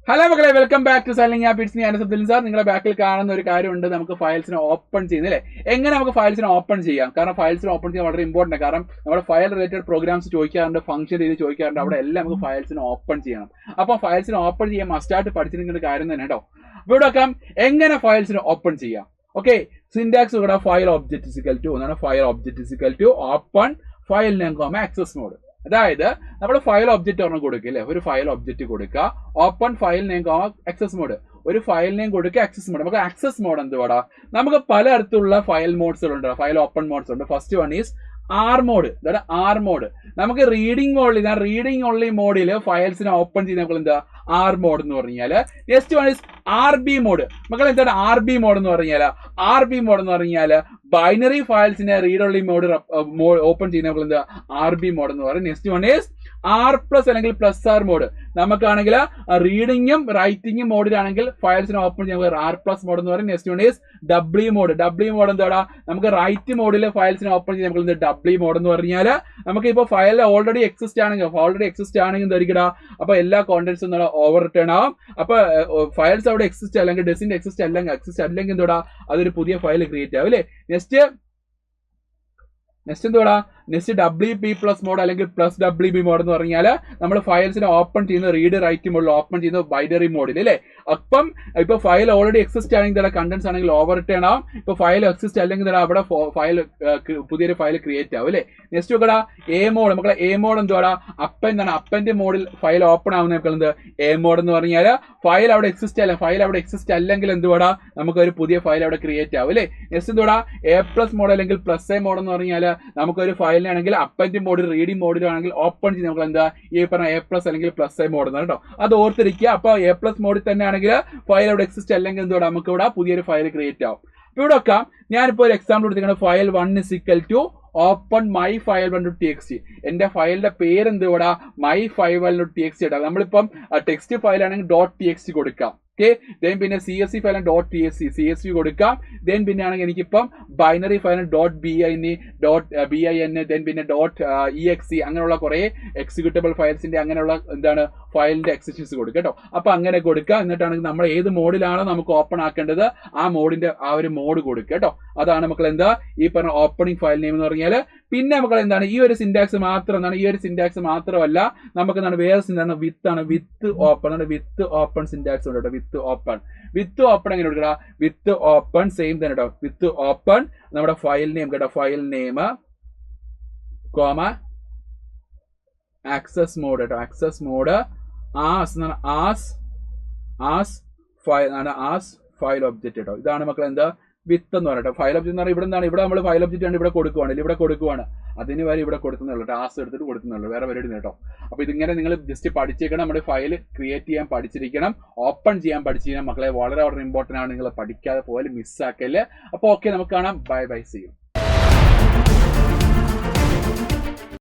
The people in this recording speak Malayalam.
ഹലോ മക്കളെ, welcome back to selling app. It's me Anas sir. നിങ്ങളുടെ ബാക്കിൽ കാണുന്ന ഒരു കാര്യമുണ്ട്, നമുക്ക് ഫയൽസിനെ ഓപ്പൺ ചെയ്യുന്നില്ലേ. എങ്ങനെ നമുക്ക് ഫയൽസിനെ ഓപ്പൺ ചെയ്യാം? കാരണം ഫയൽസിനെ ഓപ്പൺ ചെയ്യാൻ വളരെ ഇമ്പോർട്ടൻ്റ്. കാരണം നമ്മുടെ ഫയൽ റിലേറ്റഡ് പ്രോഗ്രാംസ് ചോദിക്കാറുണ്ട്, ഫംഗ്ഷൻ രീതി ചോദിക്കാറുണ്ട്. അവിടെ എല്ലാം നമുക്ക് ഫയൽസിനെ ഓപ്പൺ ചെയ്യണം. അപ്പോൾ ഫയൽസിനെ ഓപ്പൺ ചെയ്യാൻ മസ്റ്റായിട്ട് പഠിച്ചിരിക്കുന്ന ഒരു കാര്യം തന്നെ കേട്ടോ. അപ്പോൾ ഇവിടെ വെക്കാം എങ്ങനെ ഫയൽസിനെ ഓപ്പൺ ചെയ്യാം. ഓക്കെ, സിൻടാക്സ് ഇവിടെ ഫയൽ ഒബ്ജക്റ്റ് ഇസിക്കൽ ടു എന്നാണ്. File object is equal to open file name comma access mode. അതായത് നമ്മൾ ഫയൽ ഒബ്ജക്റ്റ് ഒരെണ്ണം കൊടുക്കുക അല്ലേ, ഒരു ഫയൽ ഒബ്ജക്റ്റ് കൊടുക്കുക, open file name comma access mode. ഒരു ഫയൽ നെയിം കൊടുക്കുക, ആക്സസ് മോഡ്. നമുക്ക് ആക്സസ് മോഡ് എന്തുവാടാ? നമുക്ക് പലതരത്തിലുള്ള ഫയൽ മോഡ്സുകളുണ്ട്, ഫയൽ ഓപ്പൺ മോഡ്സ് ഉണ്ട്. First one is R mode. ഇതാണ് ആർ മോഡ്. നമുക്ക് റീഡിംഗ് മോഡിൽ, റീഡിംഗ് ഓൺലി മോഡിൽ ഫയൽസിനെ ഓപ്പൺ ചെയ്ത് നമുക്ക് എന്താ ആർ മോഡ് എന്ന് പറഞ്ഞാൽ. Next one is R B mode. മക്കൾ എന്താണ് ആർ ബി മോഡ് എന്ന് പറഞ്ഞാൽ? ആർ ബി മോഡ് എന്ന് പറഞ്ഞാൽ ബൈനറി ഫയൽസിനെ റീഡ് ഓൺലി മോഡ് ഓപ്പൺ ചെയ്യുന്ന നമ്മൾ എന്താ ആർ ബി മോഡ് എന്ന് പറയും. Next one is R plus അല്ലെങ്കിൽ പ്ലസ് ആർ മോഡ്. നമുക്കാണെങ്കിൽ റീഡിങ്ങും റൈറ്റിംഗും മോഡിലാണെങ്കിൽ ഫയൽസിനെ ഓപ്പൺ ചെയ്യാൻ ആർ പ്ലസ് മോഡ് എന്ന് പറയും. Next one is W mode. W mode എന്താടാ? നമുക്ക് റൈറ്റ് മോഡിൽ ഫയൽസിനെ ഓപ്പൺ ചെയ്യാൻ നമുക്ക് ഡബ്ല്യു മോഡ് എന്ന് പറഞ്ഞാൽ നമുക്ക് ഇപ്പോൾ ഫയൽ ഓൾറെഡി എക്സിസ്റ്റ് ആണെങ്കിൽ എന്തായിരിക്കടാ? അപ്പൊ എല്ലാ കോണ്ടന്റ്സും എന്താ ഓവർ റിട്ടേൺ ആവും. അപ്പൊ ഫയൽസ് അവിടെ എക്സിസ്റ്റ് അല്ലെങ്കിൽ ഡെസിന്റെ എക്സിസ്റ്റ് അല്ലെങ്കിൽ എന്താ അതൊരു പുതിയ ഫയൽ ക്രിയേറ്റ് ആവും അല്ലേ. നെക്സ്റ്റ് എന്തുവാടാ? Next W P plus mode അല്ലെങ്കിൽ പ്ലസ് ഡബ്ല്യു ബി മോഡ് എന്ന് പറഞ്ഞാൽ നമ്മൾ ഫയൽസിനെ ഓപ്പൺ ചെയ്യുന്ന റീഡ് റൈറ്റ് മോഡിൽ ഓപ്പൺ ചെയ്യുന്ന ബൈനറി മോഡിൽ അല്ലേ. അപ്പം ഇപ്പൊ ഫയൽ ഓൾറെഡി എക്സിസ്റ്റ് ആണെങ്കിൽ കണ്ടന്റ്സ് ആണെങ്കിൽ ഓവർ റിട്ടേൺ ആവും. ഇപ്പൊ ഫയൽ എക്സിസ്റ്റ് അല്ലെങ്കിൽ അവിടെ ഫയൽ പുതിയൊരു ഫയൽ ക്രിയേറ്റ് ആവും അല്ലേ. നെക്സ്റ്റ് നോക്കടാ എ മോഡ്. മക്കളെ എ മോഡ് എന്തുവാടാ? അപ്പന്റെ മോഡിൽ ഫയൽ ഓപ്പൺ ആവുന്ന എന്ത് എ മോഡ് എന്ന് പറഞ്ഞാൽ ഫയൽ അവിടെ എക്സിസ്റ്റ് അല്ലെങ്കിൽ എന്തുവാടാ? നമുക്കൊരു പുതിയ ഫയൽ അവിടെ ക്രിയേറ്റ് ആവും അല്ലേ. നെക്സ്റ്റ് എന്തുവാടാ? എ പ്ലസ് മോഡ് അല്ലെങ്കിൽ പ്ലസ് എ മോഡ് എന്ന് പറഞ്ഞാൽ നമുക്കൊരു ഫയലിനാണെങ്കിൽ അപ്പന്റെ മോഡിൽ റീഡിംഗ് മോഡിലാണെങ്കിൽ ഓപ്പൺ ചെയ്ത് നമുക്ക് എന്താ ഈ പറഞ്ഞ എ പ്ലസ് അല്ലെങ്കിൽ പ്ലസ് എ മോഡ് എന്നാണ് കേട്ടോ. അത് ഓർത്തിരിക്കുക. അപ്പൊ എ പ്ലസ് മോഡിൽ തന്നെ ആണെങ്കിൽ ഫയൽ അവിടെ എക്സിസ്റ്റ് അല്ലെങ്കിൽ എന്തുവാ നമുക്ക് ഇവിടെ പുതിയൊരു ഫയൽ ക്രിയേറ്റ് ആവും. അപ്പൊ ഇവിടെ വെക്കാം ഞാനിപ്പോ ഒരു എക്സാമ്പിൾ കൊടുത്തിരിക്കുന്നത് file 1 is equal to open my file 1.txt. എന്റെ ഫയലിന്റെ പേര് എന്തുവാടാ? മൈ file1.txt ഇടാം. നമ്മളിപ്പം ടെക്സ്റ്റ് ഫയൽ ആണെങ്കിൽ .txt കൊടുക്കാം. ഓക്കെ, ദെൻ പിന്നെ CSV ഫയൽ .csv കൊടുക്കാം. ദെൻ പിന്നെ ആണെങ്കിൽ എനിക്കിപ്പം ബൈനറി ഫയൽ .bin ദെൻ പിന്നെ .exe അങ്ങനെയുള്ള കുറെ എക്സിക്യൂട്ടബിൾ ഫയൽസിന്റെ അങ്ങനെയുള്ള എന്താണ് ഫയലിന്റെ എക്സ്റ്റൻഷൻസ് കൊടുക്കുക കേട്ടോ. അപ്പൊ അങ്ങനെ കൊടുക്കുക. എന്നിട്ടാണെങ്കിൽ നമ്മൾ ഏത് മോഡിലാണോ നമുക്ക് ഓപ്പൺ ആക്കേണ്ടത് ആ മോഡിന്റെ ആ ഒരു മോഡ് കൊടുക്കുക കേട്ടോ. അതാണ് മക്കൾ എന്താ ഈ പറഞ്ഞ ഓപ്പണിംഗ് ഫയൽ നെയിം എന്ന് പറഞ്ഞാൽ. പിന്നെ മക്കൾ എന്താണ് ഈ ഒരു സിൻടാക്സ് മാത്രമല്ല നമുക്ക് എന്താണ് വേറെ സിൻടാക്സ് വിത്ത് ഓപ്പൺ സിൻടാക്സ് ഉണ്ട് കേട്ടോ. വിത്ത് ഓപ്പൺ എങ്ങനെ കൊടുക്കടാ? വിത്ത് ഓപ്പൺ സെയിം തന്നെ കേട്ടോ. വിത്ത് ഓപ്പൺ നമ്മുടെ ഫയൽ നെയിം കേട്ടോ. File name comma access mode കേട്ടോ. Access mode as file object കേട്ടോ. ഇതാണ് മക്കൾ എന്താ വിത്ത് എന്ന് പറയട്ടെ. ഫയൽ ഒബ്ജക്റ്റ് എന്ന് പറഞ്ഞാൽ ഇവിടെ നമ്മൾ ഫയൽ ഒബ്ജക്റ്റ് ആണ് ഇവിടെ കൊടുക്കുവാണ്. അതിന് വരെ ഇവിടെ കൊടുക്കുന്നുള്ളൂ. ടാസ്ക് എടുത്തിട്ട് കൊടുക്കുന്നുള്ളൂ, വേറെ പരിപാടി കേട്ടോ. അപ്പൊ ഇതിങ്ങനെ നിങ്ങൾ ജസ്റ്റ് പഠിച്ചേക്കണം. നമ്മുടെ ഫയൽ ക്രിയേറ്റ് ചെയ്യാൻ പഠിച്ചിരിക്കണം, ഓപ്പൺ ചെയ്യാൻ പഠിച്ചിരിക്കണം മക്കളെ. വളരെ വളരെ ഇമ്പോർട്ടന്റ് ആണ്. നിങ്ങൾ പഠിക്കാതെ പോയാലും മിസ്സാക്കല്ലേ. അപ്പൊ ഓക്കെ, നമുക്ക് കാണാം. Bye see U.